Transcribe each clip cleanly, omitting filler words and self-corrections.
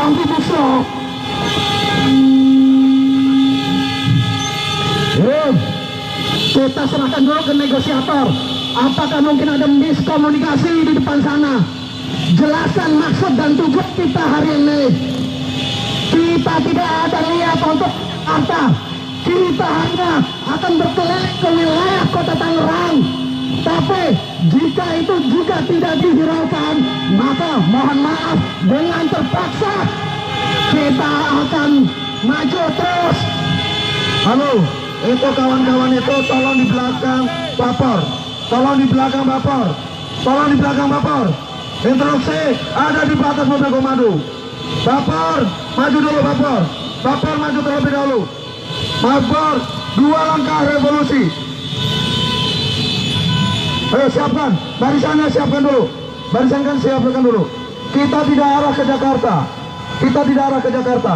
Omnibus Law. Kita serahkan dulu ke negosiator. Apakah mungkin ada miskomunikasi di depan sana? Jelaskan maksud dan tujuan kita hari ini. Kita tidak ada niat untuk harta. Kita hanya akan berkeliling ke wilayah kota Tangerang. Tapi jika itu juga tidak dihiraukan, maka mohon maaf, dengan terpaksa kita akan maju terus. Halo, itu kawan-kawan itu tolong di belakang Bapor. Tolong di belakang Bapor. Tolong di belakang Bapor. Instruksi ada di batas mobil komando. Bapor, maju dulu Bapor. Bapor maju terlebih dahulu. Bapor, 2 langkah revolusi. Ayo siapkan, barisannya siapkan dulu. Barisankan siapkan dulu. Kita tidak arah ke Jakarta. Kita tidak arah ke Jakarta.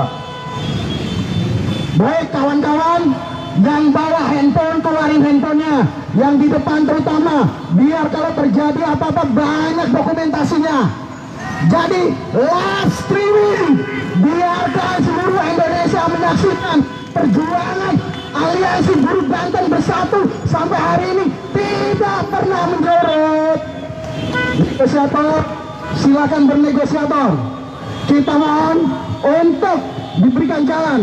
Baik kawan-kawan, yang bawa handphone keluarin handphonenya, yang di depan terutama, biar kalau terjadi apa-apa banyak dokumentasinya. Jadi live streaming, biarkan seluruh Indonesia menyaksikan perjuangan Aliansi Buruh Banten Bersatu sampai hari ini tidak pernah menjorok. Negosiator, silakan bernegosiator. Kita mohon untuk diberikan jalan.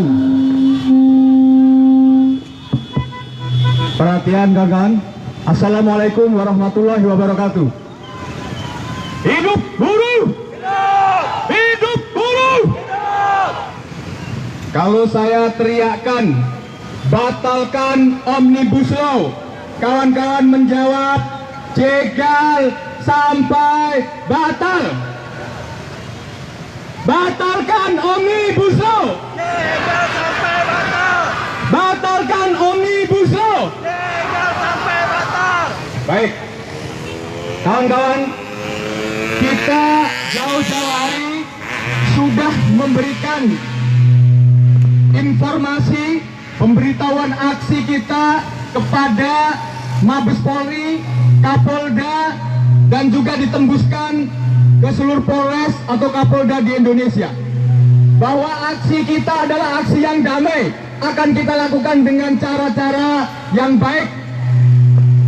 Perhatian kawan-kawan. Assalamualaikum warahmatullahi wabarakatuh. Hidup buruh! Hidup buruh! Kalau saya teriakkan batalkan Omnibus Law, kawan-kawan menjawab jegal sampai batal. Batalkan Omnibus Law. Jegal sampai batal! Batalkan Omnibus Law. Jegal sampai batal! Baik, kawan-kawan, kita jauh-jauh hari sudah memberikan informasi pemberitahuan aksi kita kepada Mabes Polri, Kapolda, dan juga ditembuskan ke seluruh Polres atau Kapolda di Indonesia, bahwa aksi kita adalah aksi yang damai, akan kita lakukan dengan cara-cara yang baik,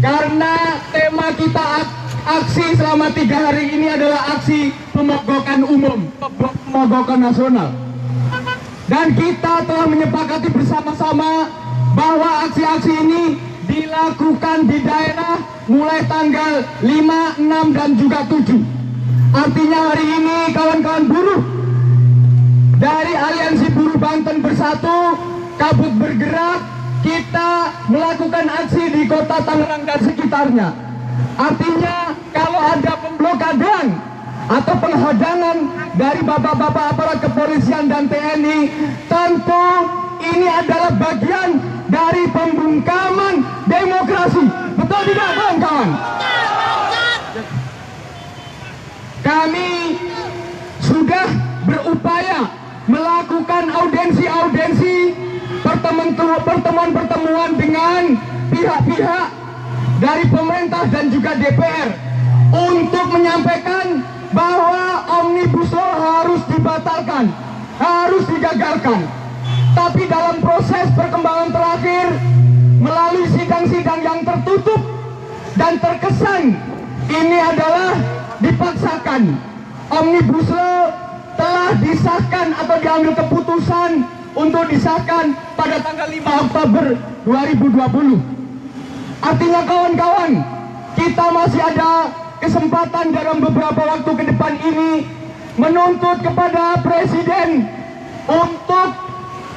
karena tema kita aksi selama 3 hari ini adalah aksi pemogokan umum, pemogokan nasional. Dan kita telah menyepakati bersama-sama bahwa aksi-aksi ini dilakukan di daerah mulai tanggal 5, 6, dan juga 7. Artinya hari ini kawan-kawan buruh dari Aliansi Buruh Banten Bersatu kabut bergerak, kita melakukan aksi di kota Tangerang dan sekitarnya. Artinya kalau ada pemblokadan atau penghadangan dari bapak-bapak aparat kepolisian dan TNI, tentu ini adalah bagian dari pembungkaman demokrasi. Betul tidak kawan-kawan? Kami sudah berupaya melakukan audensi-audensi, pertemuan-pertemuan dengan pihak-pihak dari pemerintah dan juga DPR untuk menyampaikan bahwa Omnibus Law harus dibatalkan, harus digagalkan. Tapi dalam proses perkembangan terakhir, melalui sidang-sidang yang tertutup dan terkesan, ini adalah dipaksakan. Omnibus Law telah disahkan atau diambil keputusan untuk disahkan pada tanggal 5 Oktober 2020. Artinya kawan-kawan, kita masih ada kesempatan dalam beberapa waktu ke depan ini menuntut kepada Presiden untuk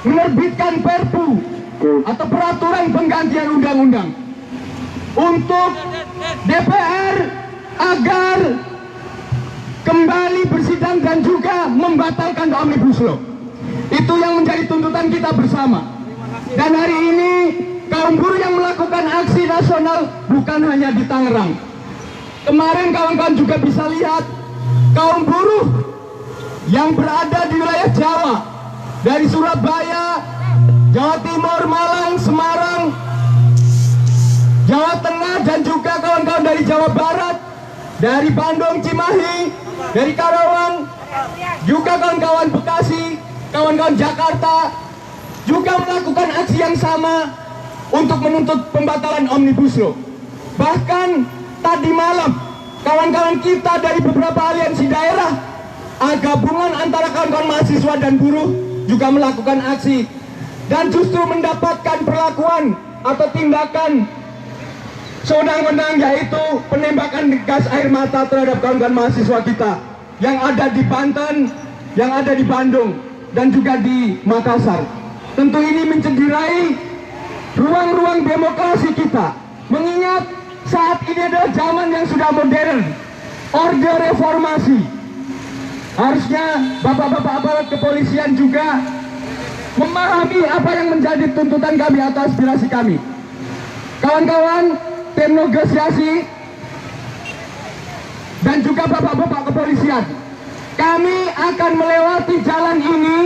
menerbitkan Perpu atau peraturan penggantian undang-undang, untuk DPR agar kembali bersidang dan juga membatalkan Omnibus Law. Itu yang menjadi tuntutan kita bersama. Dan hari ini kaum buruh yang melakukan aksi nasional bukan hanya di Tangerang. Kemarin kawan-kawan juga bisa lihat kaum buruh yang berada di wilayah Jawa, dari Surabaya, Jawa Timur, Malang, Semarang, Jawa Tengah, dan juga kawan-kawan dari Jawa Barat, dari Bandung, Cimahi, dari Karawang, juga kawan-kawan Bekasi, kawan-kawan Jakarta juga melakukan aksi yang sama untuk menuntut pembatalan Omnibus Law. Bahkan tadi malam kawan-kawan kita dari beberapa aliansi daerah, gabungan antara kawan-kawan mahasiswa dan buruh juga melakukan aksi dan justru mendapatkan perlakuan atau tindakan sewenang-wenang, yaitu penembakan gas air mata terhadap kawan-kawan mahasiswa kita yang ada di Banten, yang ada di Bandung, dan juga di Makassar. Tentu ini mencederai ruang-ruang demokrasi kita, mengingat saat ini adalah zaman yang sudah modern, orde reformasi. Harusnya bapak-bapak aparat kepolisian juga memahami apa yang menjadi tuntutan kami atau aspirasi kami. Kawan-kawan tim negosiasi dan juga bapak-bapak kepolisian, kami akan melewati jalan ini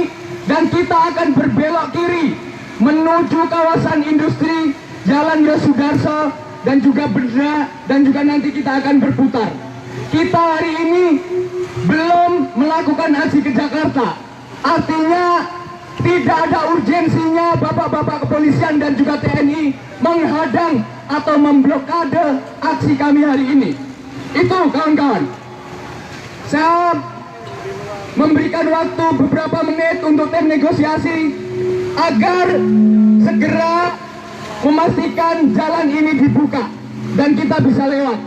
dan kita akan berbelok kiri menuju kawasan industri Jalan Yosudarso dan juga Bendera, dan juga nanti kita akan berputar. Kita hari ini belum melakukan aksi ke Jakarta, artinya tidak ada urgensinya bapak-bapak kepolisian dan juga TNI menghadang atau memblokade aksi kami hari ini. Itu kawan-kawan. Saya memberikan waktu beberapa menit untuk tim negosiasi agar segera memastikan jalan ini dibuka dan kita bisa lewat.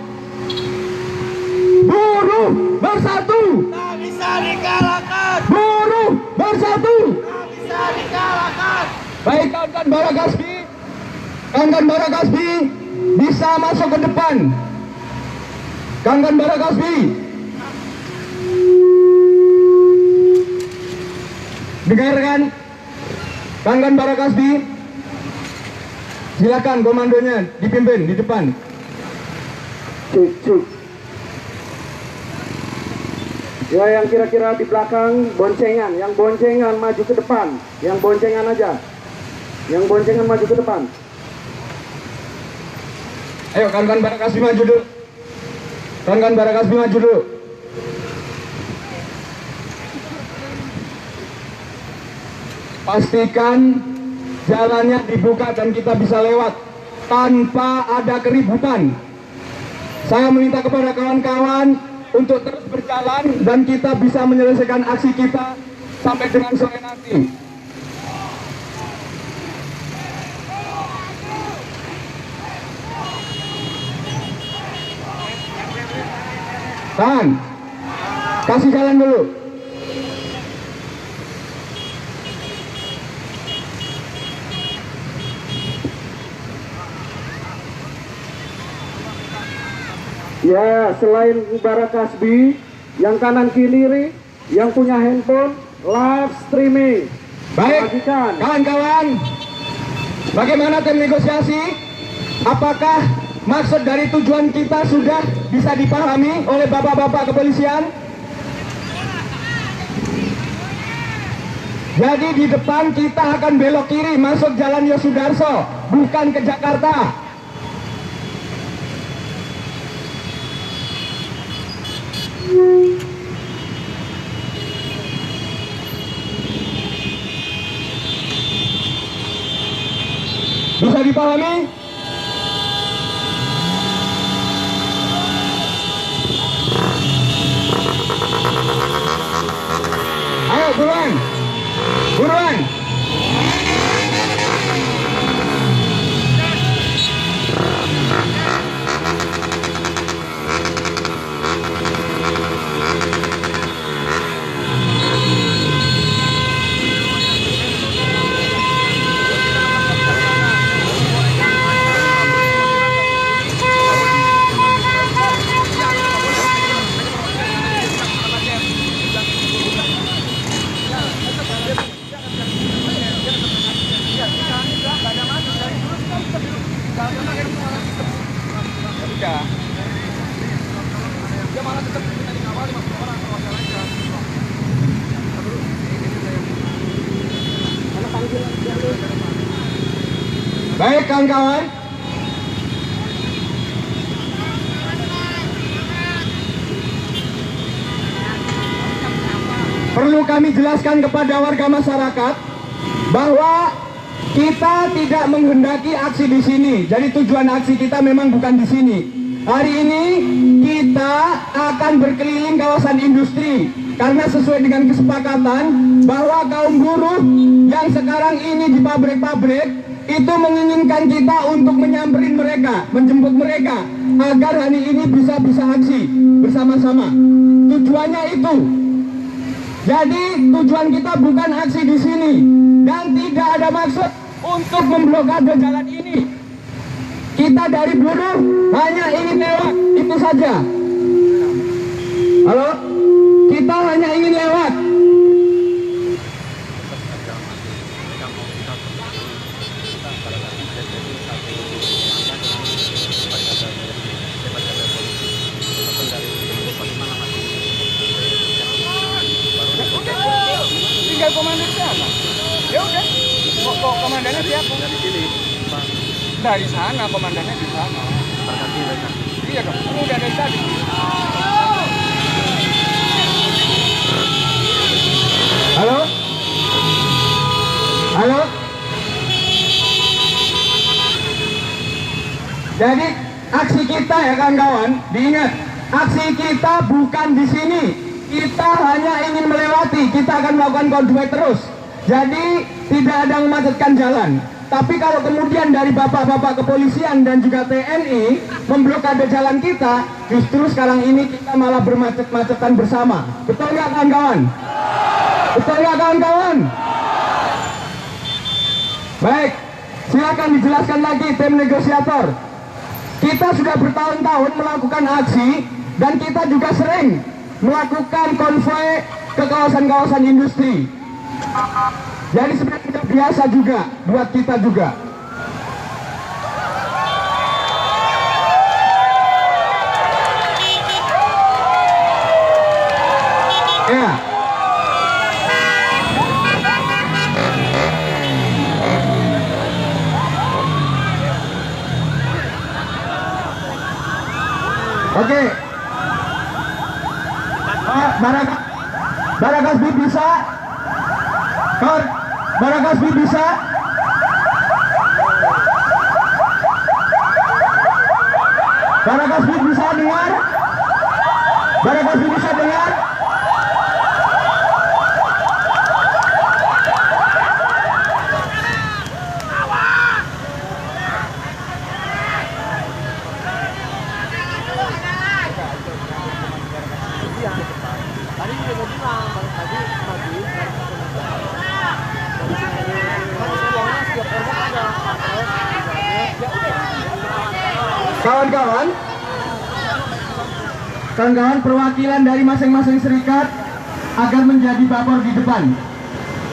Buruh bersatu, Tak bisa dikalahkan. buruh bersatu. Tak bisa dikalahkan. Baik kawan-kawan Baragasbi, kawan-kawan Baragasbi bisa masuk ke depan. Kawan-kawan Baragasbi, dengarkan. Kawan-kawan Baragasbi, silakan komandonya dipimpin di depan. Cuk. Ya, yang kira-kira di belakang boncengan, yang boncengan maju ke depan, yang boncengan aja, yang boncengan maju ke depan. Ayo kawan-kawan Baragasbi maju dulu. Kawan-kawan Baragasbi maju dulu. Pastikan jalannya dibuka dan kita bisa lewat tanpa ada keributan. Saya meminta kepada kawan-kawan untuk terus berjalan dan kita bisa menyelesaikan aksi kita sampai dengan sore nanti. Tahan, kasih jalan dulu. Ya, selain Baragasbi, yang kanan kiri, yang punya handphone, live streaming. Baik, Bagikan. kawan-kawan, bagaimana tim negosiasi? Apakah maksud dari tujuan kita sudah bisa dipahami oleh bapak-bapak kepolisian? Jadi di depan kita akan belok kiri masuk Jalan Yosudarso, bukan ke Jakarta. Bisa dipahami? Ayo buruan, buruan. Baik kawan-kawan, perlu kami jelaskan kepada warga masyarakat bahwa kita tidak menghendaki aksi di sini. Jadi tujuan aksi kita memang bukan di sini. Hari ini kita akan berkeliling kawasan industri karena sesuai dengan kesepakatan bahwa kaum buruh yang sekarang ini di pabrik-pabrik itu menginginkan kita untuk menyamperin mereka, menjemput mereka agar hari ini bisa aksi bersama-sama. Tujuannya itu. Jadi tujuan kita bukan aksi di sini dan tidak ada maksud untuk memblokade jalan ini. Kita dari buruh hanya ingin lewat, itu saja. Halo? Kita hanya ingin lewat. Tinggal komandan di sana. Ya udah. Kok komandannya siapa? Dari sini. Dari sana komandannya di sana. Berganti mereka. Iya dong. Ini udah dari tadi. Halo? Halo? Jadi aksi kita ya kawan-kawan, diingat, aksi kita bukan di sini. Kita hanya ingin melewati, kita akan melakukan convoy terus. Jadi tidak ada yang memacetkan jalan. Tapi kalau kemudian dari bapak-bapak kepolisian dan juga TNI memblokade jalan kita, justru sekarang ini kita malah bermacet-macetan bersama. Betul nggak kawan-kawan? Betul nggak kawan-kawan? Baik, silakan dijelaskan lagi tim negosiator. Kita sudah bertahun-tahun melakukan aksi dan kita juga sering melakukan konvoy ke kawasan-kawasan industri. Jadi sebenarnya biasa juga buat kita juga. Ya. Oke. Barakasbi bisa? Barakasbi bisa? Barakasbi bisa dengar? Barakasbi bisa dengar? Kawan-kawan, perwakilan dari masing-masing serikat agar menjadi bapor di depan.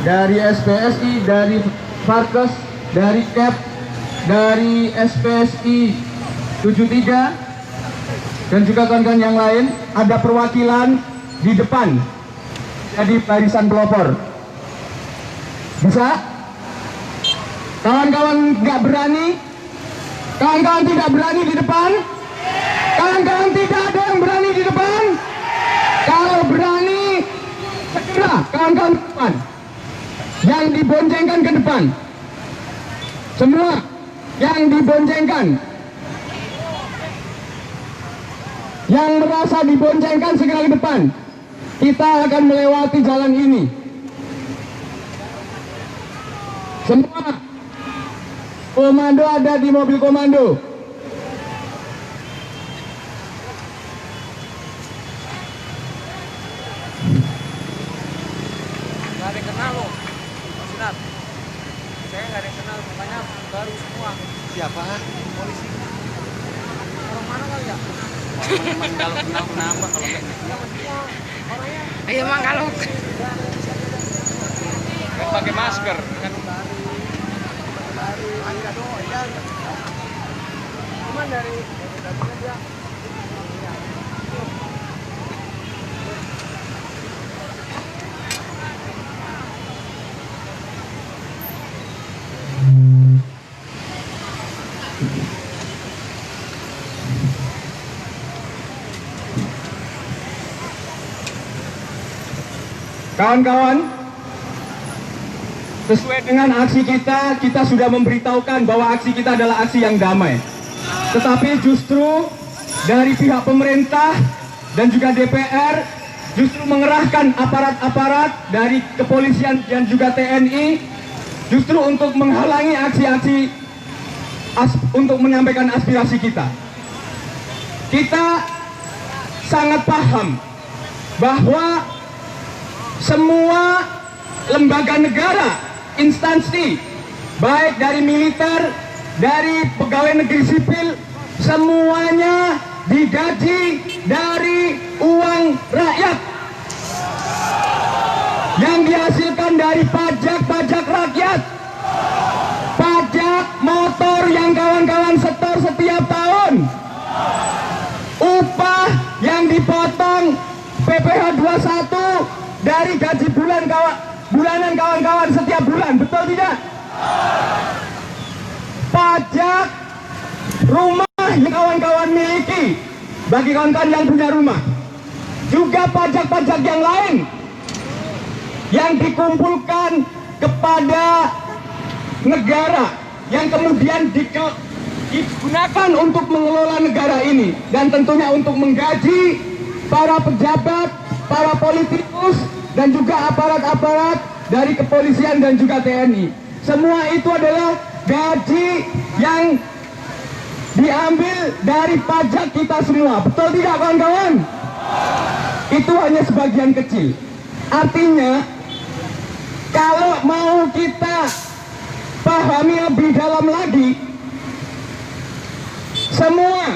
Dari SPSI, dari Farkes, dari KEP, dari SPSI 73, dan juga kawan-kawan yang lain, ada perwakilan di depan. Jadi barisan pelopor. Bisa? Kawan-kawan nggak berani? Kawan-kawan tidak berani di depan? Kawan-kawan tidak ada yang berani di depan? Kalau berani, segera kawan-kawan ke depan. Yang diboncengkan ke depan. Semua yang diboncengkan. Yang merasa diboncengkan segera ke depan. Kita akan melewati jalan ini. Semua komando ada di mobil komando. Gak ada yang kenal loh, Mas Sinar. Saya gak ada yang kenal, makanya baru semua. Siapa? Polisi. Orang mana kali ya? Kalau kenal kenapa, kalau nggak kenal semua orangnya. Ayo mang kalau. Kan pakai masker kan. Cuman dari dia. Kawan-kawan, sesuai dengan aksi kita, kita sudah memberitahukan bahwa aksi kita adalah aksi yang damai. Tetapi justru dari pihak pemerintah dan juga DPR justru mengerahkan aparat-aparat dari kepolisian dan juga TNI justru untuk menghalangi aksi-aksi untuk menyampaikan aspirasi kita. Kita sangat paham bahwa semua lembaga negara, instansi, baik dari militer, dari pegawai negeri sipil, semuanya digaji dari uang rakyat yang dihasilkan dari pajak-pajak rakyat, pajak motor yang kawan-kawan setor setiap tahun, upah yang dipotong PPh 21 dari gaji bulanan kawan-kawan setiap bulan, betul tidak? Pajak rumah yang kawan-kawan miliki bagi kawan-kawan yang punya rumah, juga pajak-pajak yang lain yang dikumpulkan kepada negara yang kemudian digunakan untuk mengelola negara ini dan tentunya untuk menggaji para pejabat, para politikus dan juga aparat-aparat dari kepolisian dan juga TNI. Semua itu adalah gaji yang diambil dari pajak kita semua. Betul tidak kawan-kawan? Itu hanya sebagian kecil. Artinya kalau mau kita pahami lebih dalam lagi, semua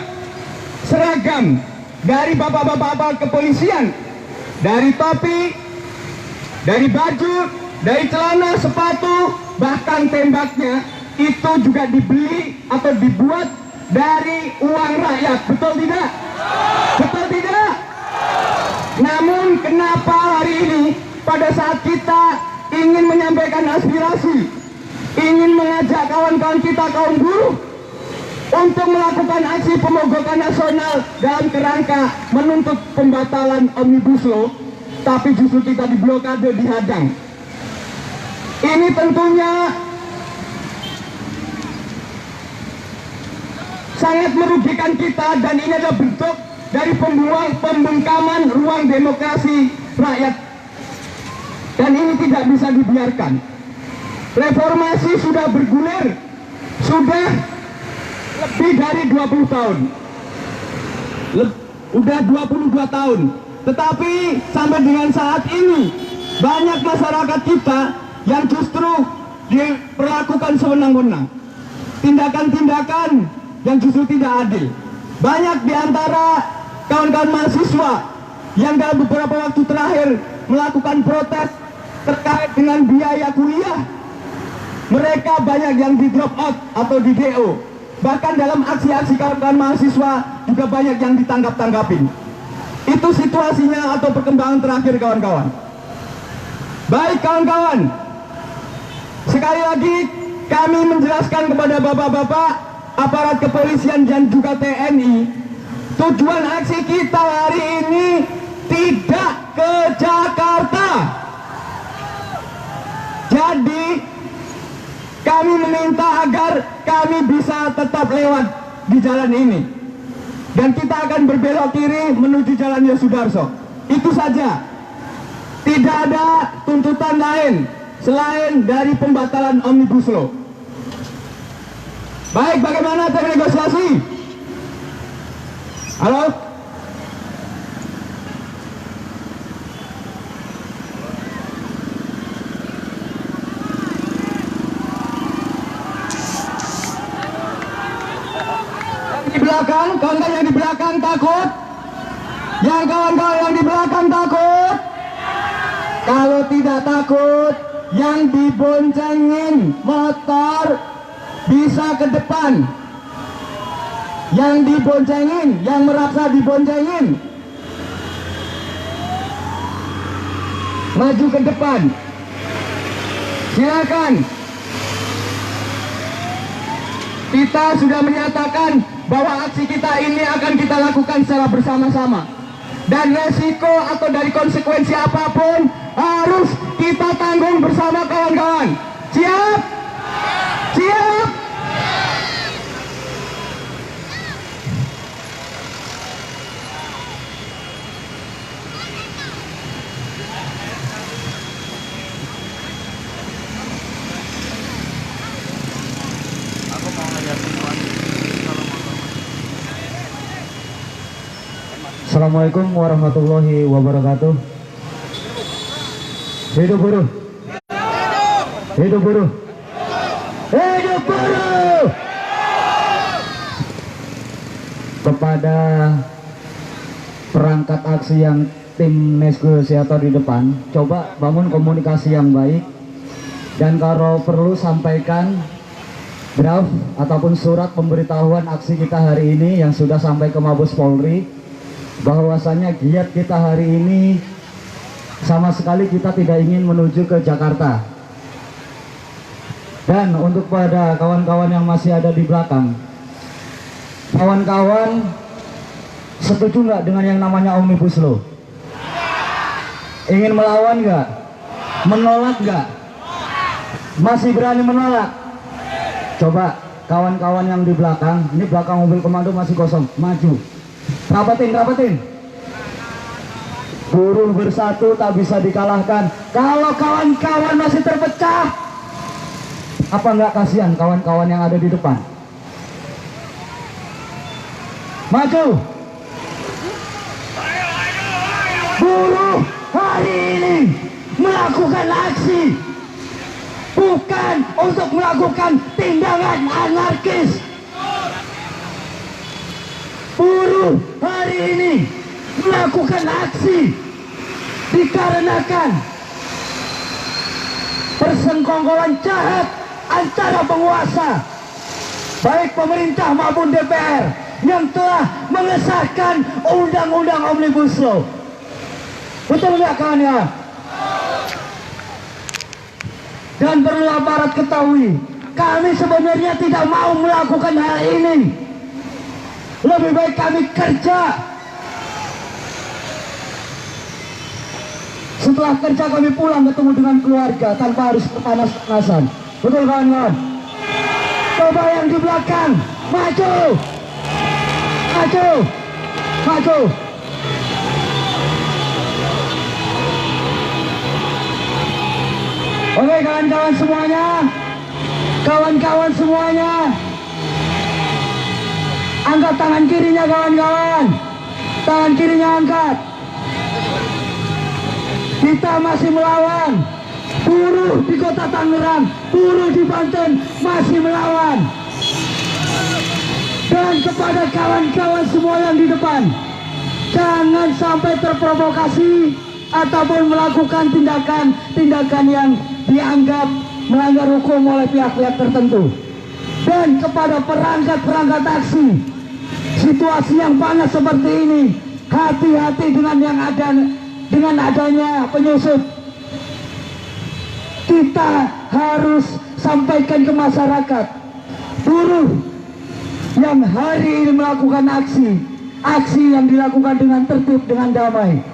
seragam dari bapak-bapak kepolisian, dari topi, dari baju, dari celana, sepatu, bahkan tembaknya itu juga dibeli atau dibuat dari uang rakyat. Betul tidak? Betul tidak? Namun kenapa hari ini pada saat kita ingin menyampaikan aspirasi, ingin mengajak kawan-kawan kita kaum buruh untuk melakukan aksi pemogokan nasional dalam kerangka menuntut pembatalan Omnibus Law, tapi justru kita diblokade, dihadang. Ini tentunya sangat merugikan kita dan ini adalah bentuk dari pembungkaman ruang demokrasi rakyat. Dan ini tidak bisa dibiarkan. Reformasi sudah bergulir, sudah lebih dari 20 tahun. Udah 22 tahun. Tetapi sampai dengan saat ini banyak masyarakat kita yang justru diperlakukan sewenang-wenang. Tindakan-tindakan yang justru tidak adil. Banyak di antara kawan-kawan mahasiswa yang dalam beberapa waktu terakhir melakukan protes terkait dengan biaya kuliah. Mereka banyak yang di drop out atau di DO. Bahkan dalam aksi-aksi kawan-kawan mahasiswa juga banyak yang ditangkap-tangkapin. Itu situasinya atau perkembangan terakhir kawan-kawan. Baik kawan-kawan, sekali lagi kami menjelaskan kepada bapak-bapak aparat kepolisian dan juga TNI, tujuan aksi kita hari ini tidak ke Jakarta. Jadi kami meminta agar kami bisa tetap lewat di jalan ini. Dan kita akan berbelok kiri menuju Jalan Yosudarso. Itu saja. Tidak ada tuntutan lain selain dari pembatalan Omnibus Law. Baik, bagaimana teknik negosiasi? Halo? Di belakang, kawan-kawan yang di belakang takut? Yang kawan-kawan yang di belakang takut? Kalau tidak takut, yang diboncengin motor bisa ke depan. Yang diboncengin, yang merasa diboncengin, maju ke depan. Silakan. Kita sudah menyatakan bahwa aksi kita ini akan kita lakukan secara bersama-sama. Dan resiko atau dari konsekuensi apapun harus kita tanggung bersama kawan-kawan. Siap? Siap? Aku mau ngeliatin lagi. Assalamualaikum warahmatullahi wabarakatuh. Hidup buruh. Hidup buruh. Hidup buruh. Kepada perangkat aksi yang tim negosiator di depan, coba bangun komunikasi yang baik, dan kalau perlu sampaikan draft ataupun surat pemberitahuan aksi kita hari ini yang sudah sampai ke Mabes Polri, bahwasannya giat kita hari ini sama sekali kita tidak ingin menuju ke Jakarta. Dan untuk pada kawan-kawan yang masih ada di belakang, kawan-kawan setuju nggak dengan yang namanya Omnibus Law? Ingin melawan nggak? Menolak nggak? Masih berani menolak? Coba kawan-kawan yang di belakang, ini belakang mobil komando masih kosong, maju. Rapatin, rapatin. Buruh bersatu tak bisa dikalahkan. Kalau kawan-kawan masih terpecah, apa nggak kasihan kawan-kawan yang ada di depan? Maju. Buruh hari ini melakukan aksi bukan untuk melakukan tindakan anarkis. Buruh hari ini melakukan aksi dikarenakan persengkongkolan jahat antara penguasa, baik pemerintah maupun DPR, yang telah mengesahkan undang-undang Omnibus Law. Betul nggak kawan-kawan? Dan perlu aparat ketahui, kami sebenarnya tidak mau melakukan hal ini. Lebih baik kami kerja. Setelah kerja kami pulang ketemu dengan keluarga tanpa harus kepanas-panasan. Betul kawan-kawan? Coba yang di belakang, maju, maju, maju. Oke kawan-kawan semuanya, kawan-kawan semuanya, angkat tangan kirinya kawan-kawan, tangan kirinya angkat. Kita masih melawan. Buruh di kota Tangerang, buruh di Banten masih melawan. Dan kepada kawan-kawan semua yang di depan, jangan sampai terprovokasi ataupun melakukan tindakan-tindakan yang dianggap melanggar hukum oleh pihak-pihak tertentu. Dan kepada perangkat-perangkat aksi, situasi yang panas seperti ini, hati-hati dengan adanya penyusup. Kita harus sampaikan ke masyarakat, buruh yang hari ini melakukan aksi yang dilakukan dengan tertib, dengan damai.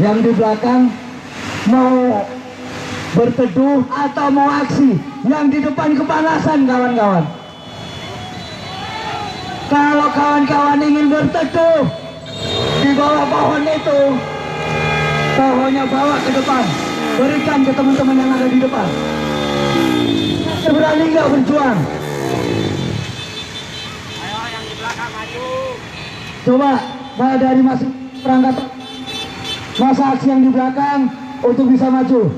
Yang di belakang mau berteduh atau mau aksi, yang di depan kepanasan kawan-kawan. Kalau kawan-kawan ingin berteduh di bawah pohon itu, pohonnya bawa ke depan, berikan ke teman-teman yang ada di depan. Berani nggak berjuang? Ayo yang di belakang maju. Coba dari perangkat masa aksi yang di belakang untuk bisa maju.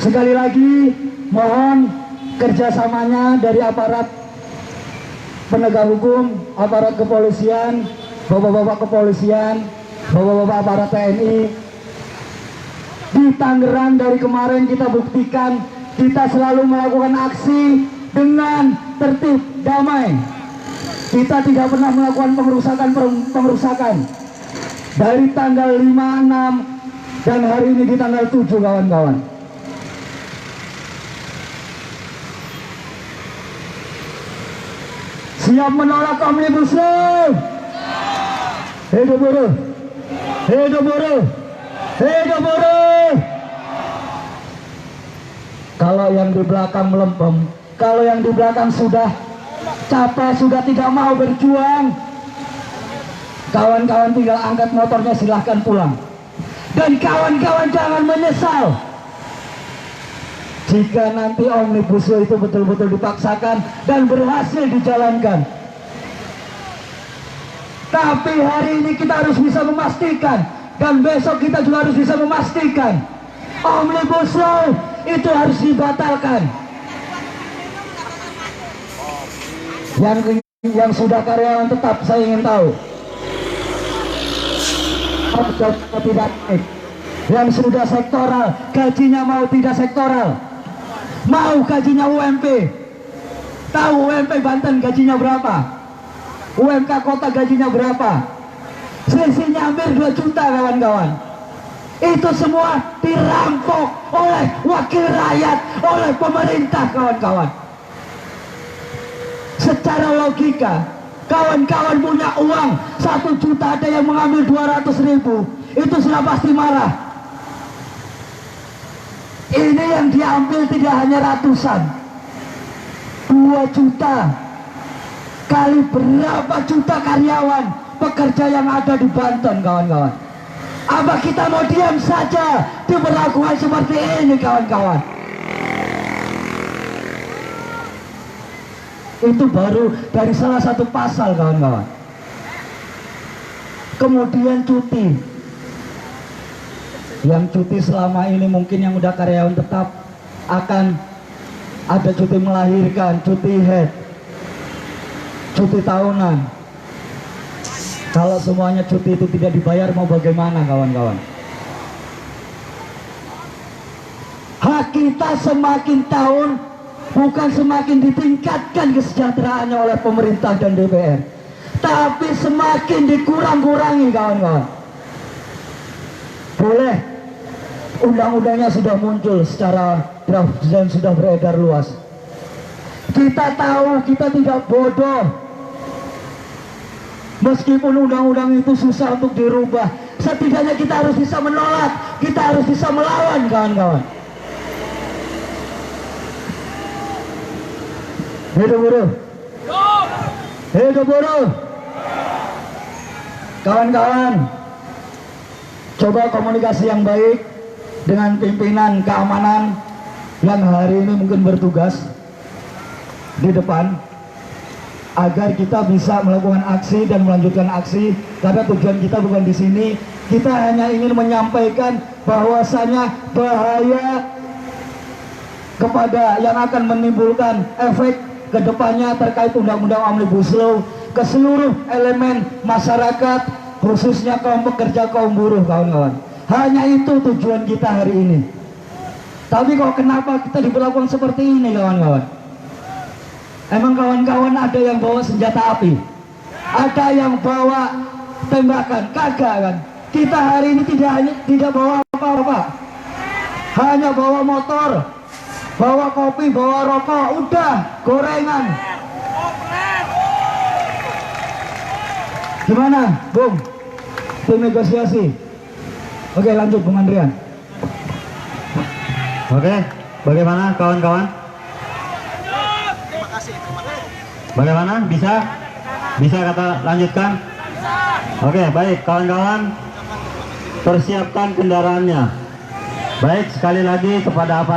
Sekali lagi mohon kerjasamanya dari aparat penegak hukum, aparat kepolisian, bapak-bapak kepolisian, bapak-bapak aparat TNI. Di Tangerang dari kemarin kita buktikan kita selalu melakukan aksi dengan tertib, damai. Kita tidak pernah melakukan pengerusakan dari tanggal 5, 6 dan hari ini di tanggal 7 kawan-kawan. Siap menolak Omnibus Law? Hidup buruh! Hidup buruh! Hidup buruh! Kalau yang di belakang melempem, kalau yang di belakang sudah capek, sudah tidak mau berjuang, kawan-kawan tinggal angkat motornya, silahkan pulang. Dan kawan-kawan jangan menyesal jika nanti Omnibus Law itu betul-betul dipaksakan dan berhasil dijalankan. Tapi hari ini kita harus bisa memastikan, dan besok kita juga harus bisa memastikan, Omnibus Law itu harus dibatalkan. Yang sudah karyawan tetap, saya ingin tahu. Tidak naik. Yang sudah sektoral, gajinya mau tidak sektoral, mau gajinya UMP. Tahu UMP Banten gajinya berapa? UMK kota gajinya berapa? Selisihnya hampir 2 juta kawan-kawan. Itu semua dirampok oleh wakil rakyat, oleh pemerintah kawan-kawan. Secara logika, kawan-kawan punya uang 1 juta, ada yang mengambil 200.000, itu sudah pasti marah. Ini yang diambil tidak hanya ratusan, 2 juta kali berapa juta karyawan pekerja yang ada di Banten kawan-kawan. Apa kita mau diam saja diperlakukan seperti ini kawan-kawan? Itu baru dari salah satu pasal kawan-kawan. Kemudian cuti. Yang cuti selama ini mungkin yang udah karyawan tetap akan ada cuti melahirkan, cuti head, cuti tahunan. Kalau semuanya cuti itu tidak dibayar, mau bagaimana kawan-kawan? Hak kita semakin tahun bukan semakin ditingkatkan kesejahteraannya oleh pemerintah dan DPR, tapi semakin dikurang-kurangi kawan-kawan. Boleh, undang-undangnya sudah muncul secara draft dan sudah beredar luas. Kita tahu kita tidak bodoh. Meskipun undang-undang itu susah untuk dirubah, setidaknya kita harus bisa menolak, kita harus bisa melawan kawan-kawan. Hidup buruh! Hidup buruh! Kawan-kawan, coba komunikasi yang baik dengan pimpinan keamanan yang hari ini mungkin bertugas di depan, agar kita bisa melakukan aksi dan melanjutkan aksi. Karena tujuan kita bukan di sini, kita hanya ingin menyampaikan bahwasanya bahaya kepada yang akan menimbulkan efek kedepannya terkait undang-undang Omnibus Law ke seluruh elemen masyarakat, khususnya kaum pekerja, kaum buruh kawan-kawan. Hanya itu tujuan kita hari ini. Tapi kok kenapa kita diperlakukan seperti ini kawan-kawan? Emang kawan-kawan ada yang bawa senjata api? Ada yang bawa tembakan? Kagak kan? Kita hari ini tidak bawa apa-apa. Hanya bawa motor, bawa kopi, bawa rokok, udah, gorengan. Gimana, Bung? Tim negosiasi. Oke, lanjut Bung Andrian. Oke, bagaimana kawan-kawan? Bagaimana? Bisa kata lanjutkan? Oke, baik kawan-kawan, persiapkan kendaraannya. Baik, sekali lagi kepada apa